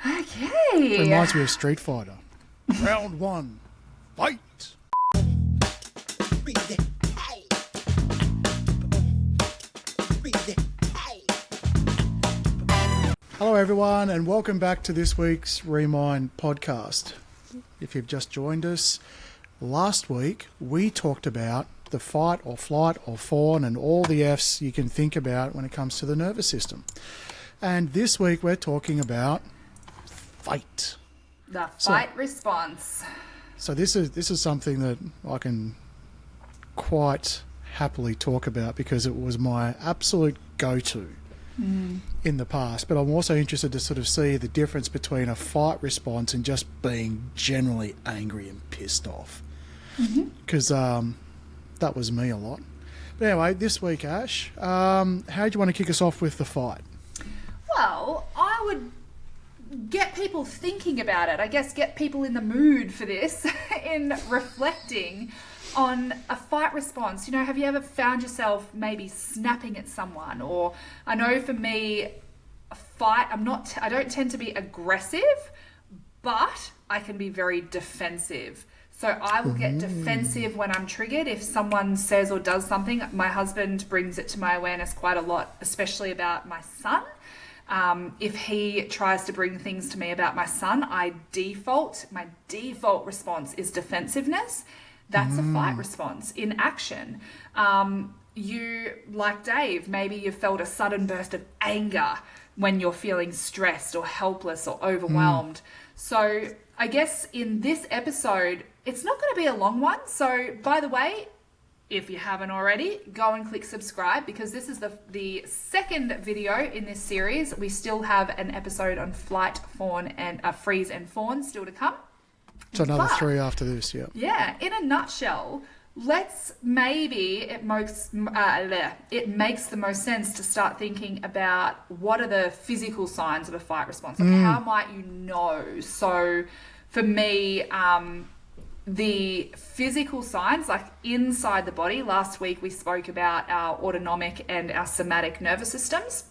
Okay. Reminds me of Street Fighter. Round one, fight. Hello everyone and welcome back to this week's Remind podcast. If you've just joined us, last week we talked about the fight or flight or fawn and all the F's you can think about when it comes to the nervous system. And this week we're talking about fight. The fight response. So this is something that I can quite happily talk about because it was my absolute go-to in the past. But I'm also interested to sort of see the difference between a fight response and just being generally angry and pissed off. Because that was me a lot. But anyway, this week, Ash, how do you want to kick us off with the fight? Well, I would get people thinking about it. I guess get people in the mood for this in reflecting on a fight response. You know, have you ever found yourself maybe snapping at someone? Or I know for me, a fight, I don't tend to be aggressive, but I can be very defensive. So I will get defensive when I'm triggered. If someone says or does something, my husband brings it to my awareness quite a lot, especially about my son. If he tries to bring things to me about my son, my default response is defensiveness. That's a fight response in action. You, like Dave, maybe you felt a sudden burst of anger when you're feeling stressed or helpless or overwhelmed. So I guess in this episode, it's not going to be a long one. So by the way, if you haven't already, go and click subscribe because this is the second video in this series. We still have an episode on flight, fawn, and freeze and fawn still to come. So another 3 after this, yeah. Yeah, in a nutshell, it makes the most sense to start thinking about what are the physical signs of a fight response. Like how might you know? So for me, the physical signs, like inside the body, last week we spoke about our autonomic and our somatic nervous systems.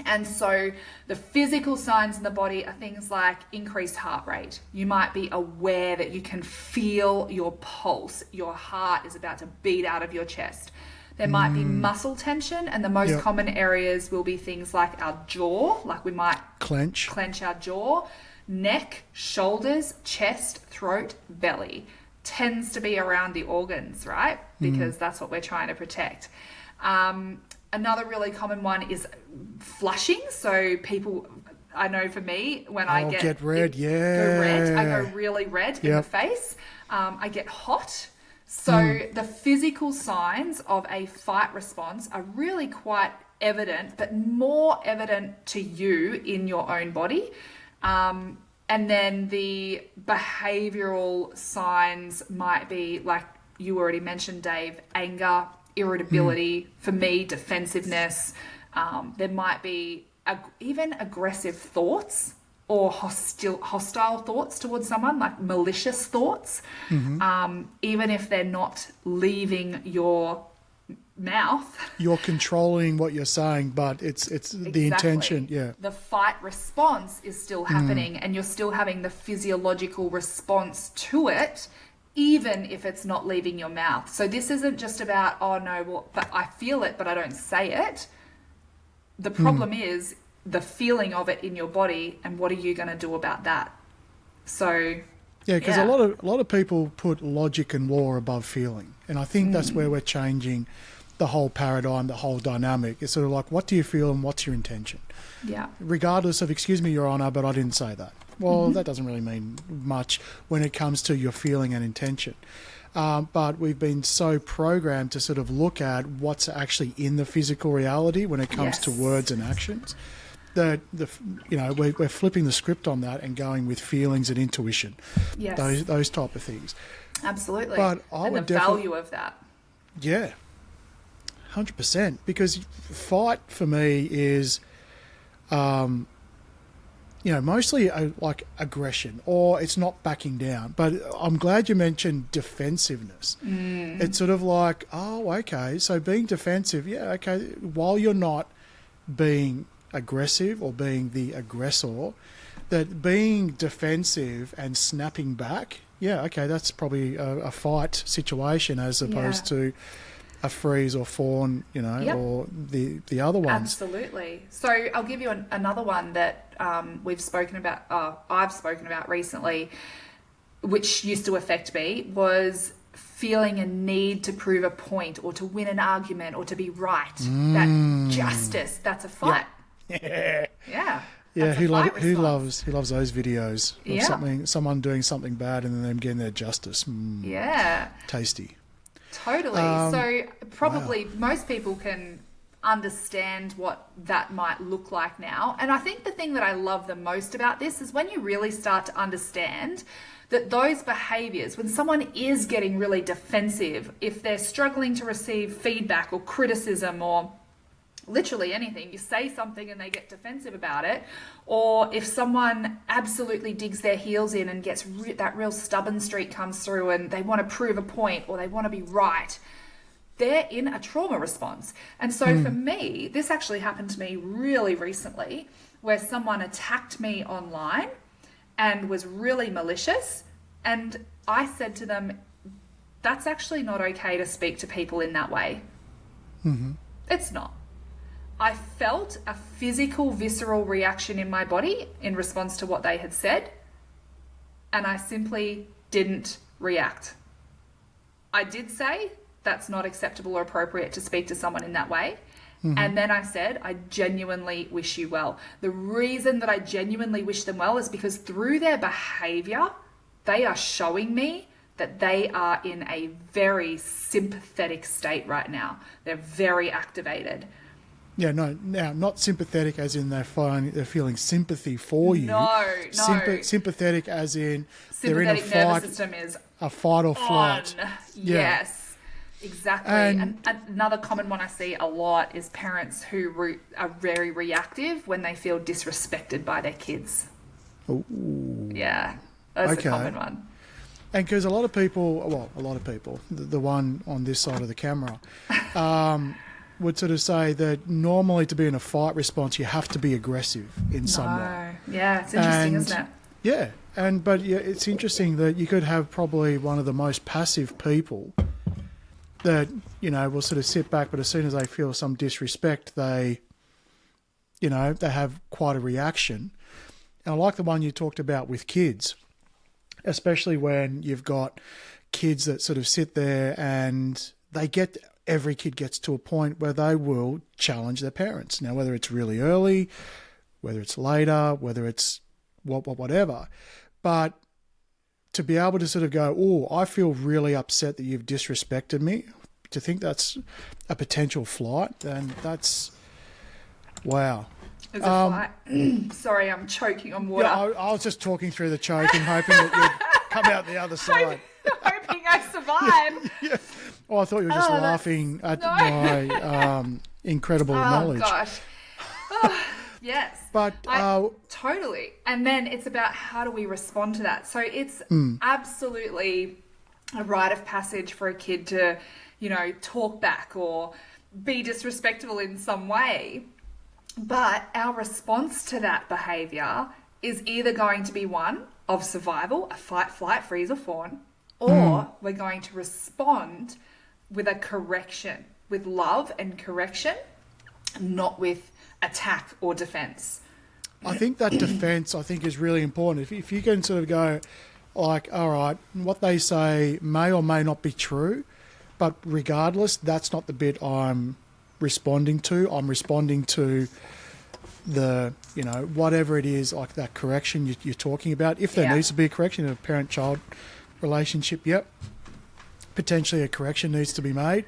And so the physical signs in the body are things like increased heart rate. You might be aware that you can feel your pulse. Your heart is about to beat out of your chest. There might be muscle tension, and the most common areas will be things like our jaw, like we might clench our jaw, neck, shoulders, chest, throat, belly. Tends to be around the organs, right? Because that's what we're trying to protect. Another really common one is flushing. So people, I know for me, when I get red, I go really red in the face. I get hot. So the physical signs of a fight response are really quite evident, but more evident to you in your own body. And then the behavioral signs might be like you already mentioned, Dave, anger, irritability, for me, defensiveness. There might be even aggressive thoughts or hostile thoughts towards someone, like malicious thoughts, even if they're not leaving your mouth. You're controlling what you're saying, but it's the intention. Yeah. The fight response is still happening and you're still having the physiological response to it, even if it's not leaving your mouth. So this isn't just about, but I feel it, but I don't say it. The problem is the feeling of it in your body, and what are you going to do about that? So because a lot of people put logic and law above feeling, and I think that's where we're changing the whole paradigm, the whole dynamic. It's sort of like, what do you feel and what's your intention? Yeah. Regardless of, excuse me, Your Honour, but I didn't say that. Well, that doesn't really mean much when it comes to your feeling and intention. But we've been so programmed to sort of look at what's actually in the physical reality when it comes to words and actions. That we're flipping the script on that and going with feelings and intuition. Yes. Those type of things. Absolutely. But the value of that. Yeah. 100%. Because fight for me is mostly like aggression, or it's not backing down. But I'm glad you mentioned defensiveness. It's sort of like, okay, so being defensive, while you're not being aggressive or being the aggressor, that being defensive and snapping back, yeah, okay, that's probably a fight situation as opposed to a freeze or fawn, you know, or the other ones. Absolutely. So I'll give you another one that I've spoken about recently, which used to affect me, was feeling a need to prove a point or to win an argument or to be right. That justice, that's a fight. Yeah. Yeah. Yeah, who loves those videos of someone doing something bad and then them getting their justice. Yeah. Tasty. Totally. So probably most people can understand what that might look like now. And I think the thing that I love the most about this is when you really start to understand that those behaviors, when someone is getting really defensive, if they're struggling to receive feedback or criticism or literally anything, you say something and they get defensive about it, or if someone absolutely digs their heels in and gets that real stubborn streak comes through and they want to prove a point or they want to be right, they're in a trauma response. And so for me, this actually happened to me really recently, where someone attacked me online and was really malicious, and I said to them, that's actually not okay to speak to people in that way. It's not. I felt a physical, visceral reaction in my body in response to what they had said, and I simply didn't react. I did say that's not acceptable or appropriate to speak to someone in that way. And then I said, I genuinely wish you well. The reason that I genuinely wish them well is because through their behavior, they are showing me that they are in a very sympathetic state right now. They're very activated. Yeah, no, now not sympathetic as in they're feeling sympathy for you. No. Sympathetic as in they're in a sympathetic nervous system is a fight or flight. Yes, exactly. And another common one I see a lot is parents who are very reactive when they feel disrespected by their kids. Ooh. Yeah, that's a common one. And because a lot of people, the one on this side of the camera, would sort of say that normally to be in a fight response, you have to be aggressive in some way. Yeah, it's interesting, isn't it? Yeah, but it's interesting that you could have probably one of the most passive people that, you know, will sort of sit back, but as soon as they feel some disrespect, they have quite a reaction. And I like the one you talked about with kids, especially when you've got kids that sort of sit there and every kid gets to a point where they will challenge their parents. Now, whether it's really early, whether it's later, whether it's whatever, but to be able to sort of go, oh, I feel really upset that you've disrespected me, to think that's a potential flight, then that's, wow. It's a flight. Sorry, I'm choking on water. Yeah, I was just talking through the choking, hoping that you'd come out the other side. Hoping I survive. Yeah. Oh, I thought you were just laughing at my incredible knowledge. Oh, gosh. Oh, yes. But totally. And then it's about how do we respond to that. So it's absolutely a rite of passage for a kid to, you know, talk back or be disrespectful in some way. But our response to that behaviour is either going to be one of survival, a fight, flight, freeze or fawn, or we're going to respond with a correction, with love and correction, not with attack or defence. I think that defence, is really important. If you can sort of go like, all right, what they say may or may not be true, but regardless, that's not the bit I'm responding to. I'm responding to the, you know, whatever it is, like that correction you're talking about. If there needs to be a correction in a parent-child relationship, potentially a correction needs to be made.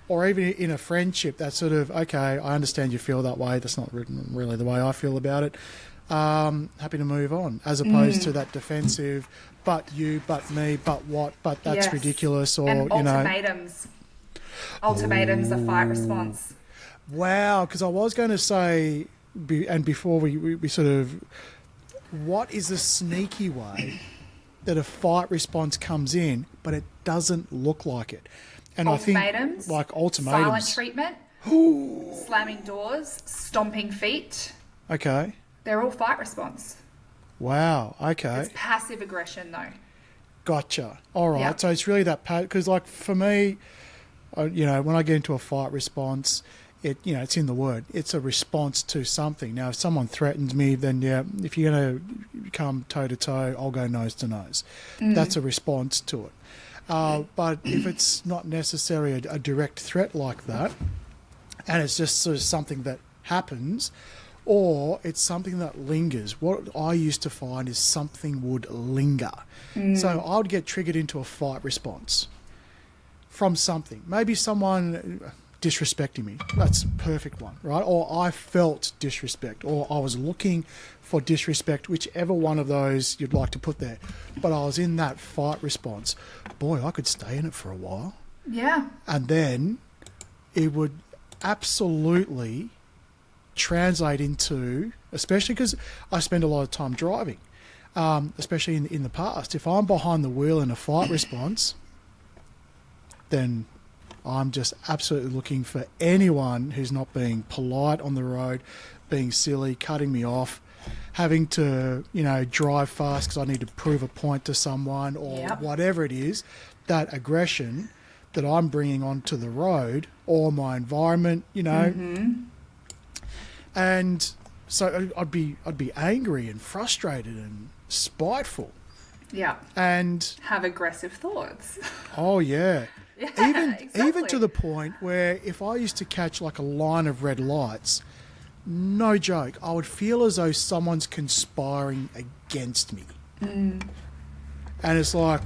Or even in a friendship, that's sort of, okay, I understand you feel that way. That's not really the way I feel about it. Happy to move on, as opposed to that defensive, but you, but me, but what, but that's ridiculous, or, and ultimatums. You know. Ultimatums are fight response. Wow, because I was going to say, and before we sort of, what is the sneaky way that a fight response comes in, but it doesn't look like it? And ultimatums, I think, like ultimatums. Silent treatment, slamming doors, stomping feet. Okay. They're all fight response. Wow. Okay. It's passive aggression though. Gotcha. All right. Yeah. So it's really that because, like, for me, when I get into a fight response, it's in the word. It's a response to something. Now, if someone threatens me, then if you're going to come toe to toe, I'll go nose to nose. That's a response to it. But if it's not necessarily a direct threat like that, and it's just sort of something that happens, or it's something that lingers. What I used to find is something would linger. So I would get triggered into a fight response from something. Maybe someone disrespecting me. That's a perfect one, right? Or I felt disrespect, or I was looking for disrespect, whichever one of those you'd like to put there. But I was in that fight response. Boy, I could stay in it for a while. Yeah. And then it would absolutely translate into, especially because I spend a lot of time driving, especially in the past. If I'm behind the wheel in a fight response, then I'm just absolutely looking for anyone who's not being polite on the road, being silly, cutting me off, having to, drive fast because I need to prove a point to someone, or whatever it is, that aggression that I'm bringing onto the road or my environment, And so I'd be angry and frustrated and spiteful. Yeah. And have aggressive thoughts. Oh yeah. Yeah, even to the point where if I used to catch like a line of red lights, no joke, I would feel as though someone's conspiring against me. And it's like,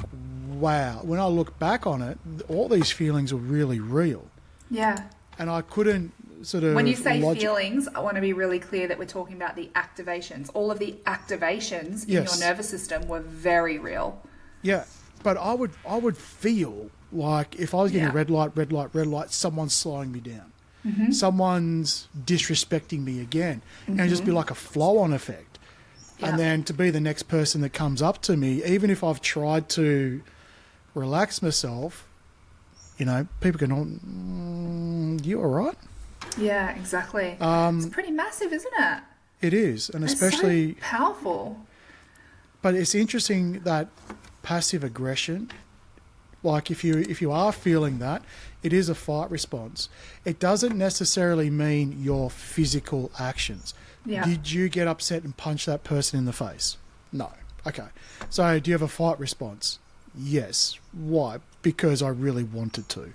wow. When I look back on it, all these feelings were really real. Yeah. And I couldn't sort of... When you say feelings, I want to be really clear that we're talking about the activations. All of the activations in your nervous system were very real. Yeah. But I would feel like if I was getting a red light, someone's slowing me down. Someone's disrespecting me again. And it'd just be like a flow-on effect. Yeah. And then to be the next person that comes up to me, even if I've tried to relax myself, people can, you all right? Yeah, exactly. It's pretty massive, isn't it? It is. And especially... It's so powerful. But it's interesting that passive aggression, like if you are feeling that, it is a fight response. It doesn't necessarily mean your physical actions. Yeah. Did you get upset and punch that person in the face? No. Okay. So do you have a fight response? Yes. Why? Because I really wanted to.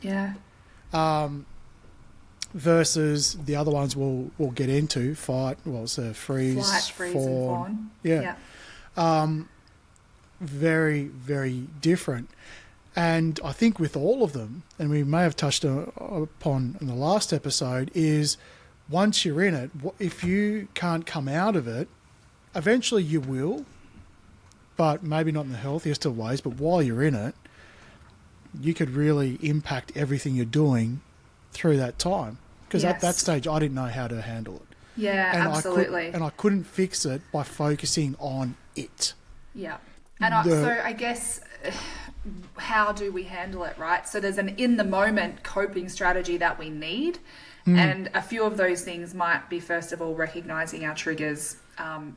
Yeah. Versus the other ones we'll get into, fight, it's a freeze, flight, freeze, and fawn. Yeah. Very, very different. And I think with all of them, and we may have touched upon in the last episode, is once you're in it, if you can't come out of it, eventually you will, but maybe not in the healthiest of ways, but while you're in it, you could really impact everything you're doing through that time. Because at that stage, I didn't know how to handle it. Yeah, and absolutely. I couldn't fix it by focusing on it. Yeah. And so I guess, how do we handle it, right? So there's an in-the-moment coping strategy that we need. And a few of those things might be, first of all, recognizing our triggers,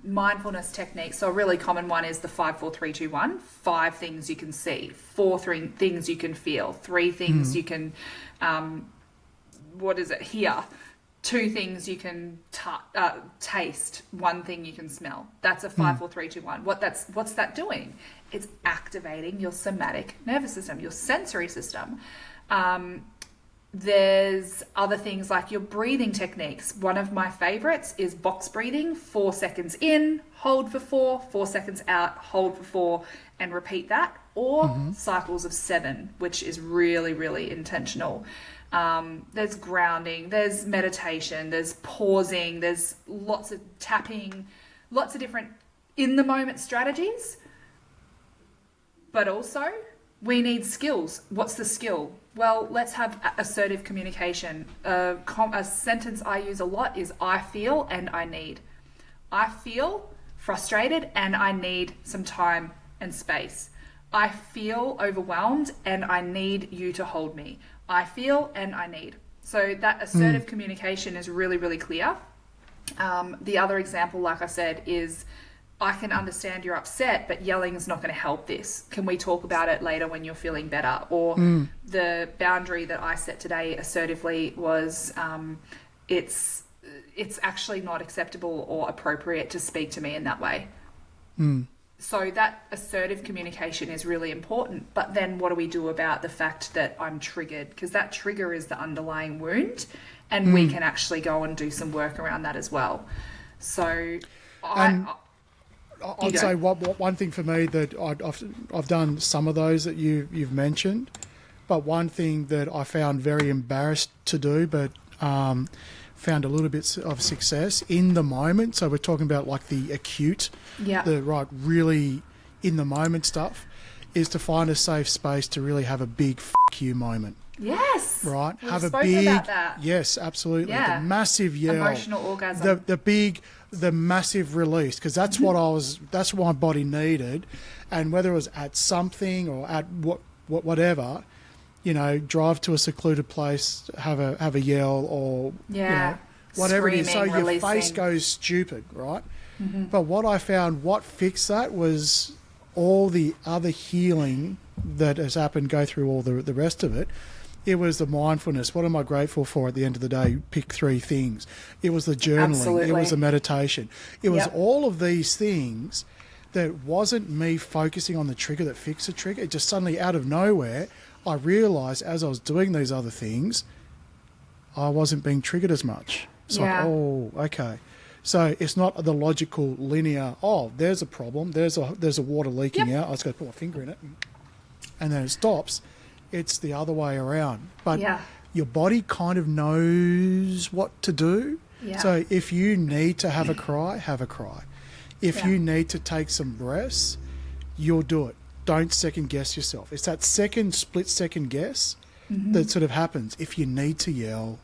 mindfulness techniques. So a really common one is the 5, 4, 3, 2, 1. 5 things you can see, 4 things you can feel, 3 things you can, hear, 2 things you can taste, 1 thing you can smell. That's a 5, 4, 3, 2, 1. What's that doing? It's activating your somatic nervous system, your sensory system. There's other things like your breathing techniques. One of my favorites is box breathing. 4 seconds in, hold for 4, 4 seconds out, hold for 4, and repeat that. Or cycles of 7, which is really, really intentional. There's grounding, there's meditation, there's pausing, there's lots of tapping, lots of different in-the-moment strategies. But also, we need skills. What's the skill? Well, let's have assertive communication. A sentence I use a lot is I feel and I need. I feel frustrated and I need some time and space. I feel overwhelmed and I need you to hold me. I feel and I need. So that assertive communication is really, really clear. The other example, like I said, is I can understand you're upset, but yelling is not going to help this. Can we talk about it later when you're feeling better? Or the boundary that I set today assertively was, it's actually not acceptable or appropriate to speak to me in that way. So that assertive communication is really important. But then what do we do about the fact that I'm triggered? Because that trigger is the underlying wound, and we can actually go and do some work around that as well. So I'd say one thing for me that I've done some of those that you've mentioned, but one thing that I found very embarrassed to do, but found a little bit of success in the moment. So we're talking about like the acute, really in the moment stuff, is to find a safe space to really have a big "f*** you" moment. Yes. Right. We've have a spoken big. About that. Yes, absolutely. Yeah. The massive yell. Emotional orgasm. The massive release, because that's that's what my body needed, and whether it was at something or at whatever, drive to a secluded place, have a yell, or whatever it is. So your face goes stupid, right? But what I found, what fixed that was all the other healing that has happened. Go through all the rest of it. It was the mindfulness. What am I grateful for at the end of the day? Pick 3 things. It was the journaling. Absolutely. It was the meditation. It was all of these things that wasn't me focusing on the trigger that fixed the trigger. It just suddenly out of nowhere, I realised as I was doing these other things, I wasn't being triggered as much. It's like, oh, okay. So it's not the logical linear, there's a problem, there's a water leaking out, I just got to put my finger in it, and then it stops. It's the other way around. But your body kind of knows what to do. Yeah. So if you need to have a cry, have a cry. If you need to take some breaths, you'll do it. Don't second guess yourself. It's that split second guess that sort of happens. If you need to yell,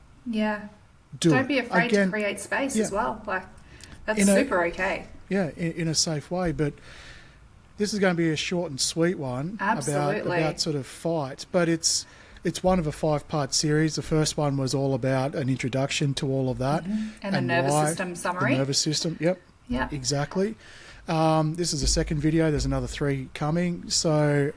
don't be afraid to create space as well. Like, that's super okay. Yeah, in a safe way. But this is going to be a short and sweet one about sort of fight, but it's one of a 5-part series. The first one was all about an introduction to all of that. And a nervous system summary. The nervous system, exactly. This is the second video. There's another 3 coming. So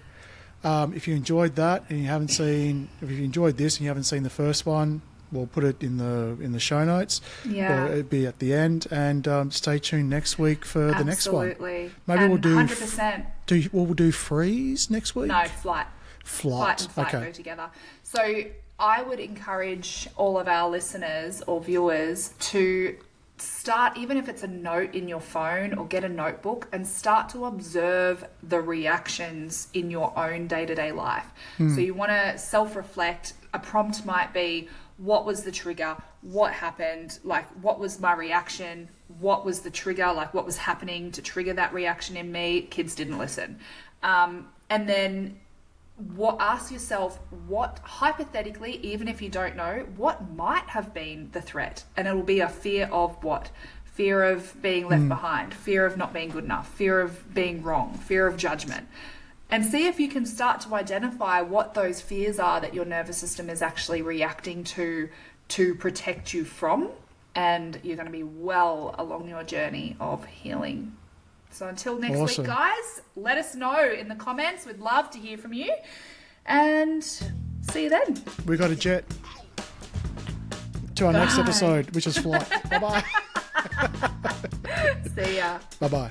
if you enjoyed that and if you enjoyed this and you haven't seen the first one, we'll put it in the show notes. Or it'll be at the end. And stay tuned next week for the next one. Absolutely. Maybe we'll do 100%. We'll do freeze next week? No, flight. Flight and fight go together. So I would encourage all of our listeners or viewers to start, even if it's a note in your phone, or get a notebook and start to observe the reactions in your own day-to-day life. So you want to self-reflect. A prompt might be, what was the trigger? What happened? Like, what was my reaction? What was the trigger? Like, what was happening to trigger that reaction in me? Kids didn't listen. And then ask yourself, what, hypothetically, even if you don't know, what might have been the threat? And it will be a fear of what? Fear of being left behind, fear of not being good enough, fear of being wrong, fear of judgment. And see if you can start to identify what those fears are that your nervous system is actually reacting to protect you from. And you're going to be well along your journey of healing. So until next week, guys, let us know in the comments. We'd love to hear from you. And see you then. We got a jet to our next episode, which is flight. Bye-bye. See ya. Bye-bye.